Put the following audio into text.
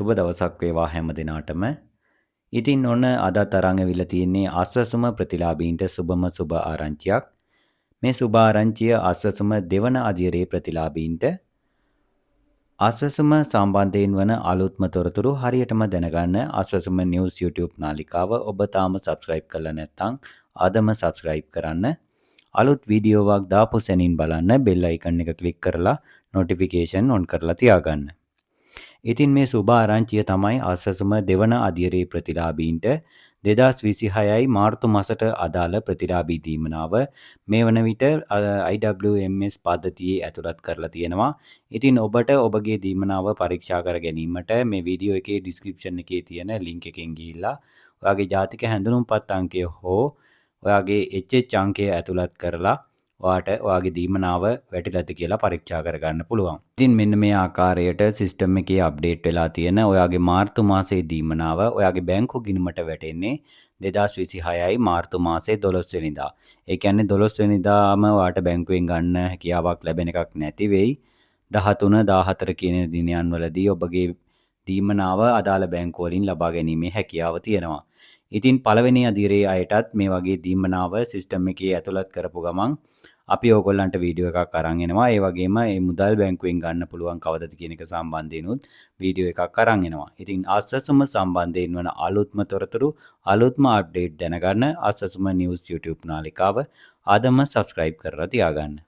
සුබ දවසක් වේවා හැම දිනාටම. ඉතින් ඔන්න අදත් අරන් ඇවිල්ලා තියෙන්නේ අස්වැසුම ප්‍රතිලාභීන්ට සුබම සුබ ආරංචියක්. මේ සුබ ආරංචිය අස්වැසුම දෙවන අදියරේ ප්‍රතිලාභීන්ට අස්වැසුම සම්බන්ධයෙන් වන අලුත්ම තොරතුරු හරියටම දැනගන්න අස්වැසුම නිවුස් YouTube නාලිකාව ඔබ තාම subscribe කරලා නැත්නම් අදම subscribe කරන්න. අලුත් වීඩියෝවක් දාපු සැනින් බලන්න bell icon එක click කරලා notification on කරලා තියාගන්න. ඉතින් මේ සුබ ආරංචිය තමයි අස්වැසුම දෙවන අදියරේ ප්‍රතිලාභීන්ට 2026යි මාර්තු මාසට අදාළ ප්‍රතිලාභී දීමනාව මේ වන විට IWMS පද්ධතියේ ඇතුළත් කරලා තියෙනවා. ඉතින් ඔබට ඔබගේ දීමනාව පරීක්ෂා කර ගැනීමට මේ වීඩියෝ එකේ ඩිස්ක්‍රිප්ෂන් එකේ තියෙන ලින්ක් එකෙන් ගිහිල්ලා ඔයාගේ ජාතික හැඳුනුම්පත් අංකය හෝ ඔයාගේ HH අංකය ඇතුළත් කරලා ඔයාට ඔයාගේ දීමනාව වැටිලාද කියලා පරීක්ෂා කරගන්න පුළුවන්. ඉතින් මෙන්න මේ ආකාරයට සිස්ටම් එකේ අප්ඩේට් වෙලා තියෙන ඔයාගේ මාර්තු මාසයේ දීමනාව ඔයාගේ බැංකු ගිණුමට වැටෙන්නේ 2026යි මාර්තු මාසයේ 12 වෙනිදා. ඒ කියන්නේ 12 වෙනිදාම ඔයාට බැංකුවෙන් ගන්න හැකියාවක් ලැබෙන එකක් නැති වෙයි. 13 14 කියන දිනයන් වලදී ඔබගේ දීමනාව අදාළ බැංකුව වලින් ලබා ගැනීමේ හැකියාව තියෙනවා. ඉතින් පළවෙනි අදියරේ අයටත් මේ වගේ දීමනාව සිස්ටම් එකේ ඇතුළත් කරපු ගමන් අපි ඕගොල්ලන්ට වීඩියෝ එකක් අරන් එනවා. ඒ වගේම මේ මුදල් බැංකුවෙන් ගන්න පුළුවන් කවදද කියන එක සම්බන්ධයෙන්ුත් වීඩියෝ එකක් අරන් එනවා. ඉතින් අස්වැසුම සම්බන්ධයෙන් වන අලුත්ම තොරතුරු අලුත්ම අප්ඩේට් දැනගන්න අස්වැසුම නිවුස් YouTube නාලිකාව අදම subscribe කරලා තියාගන්න.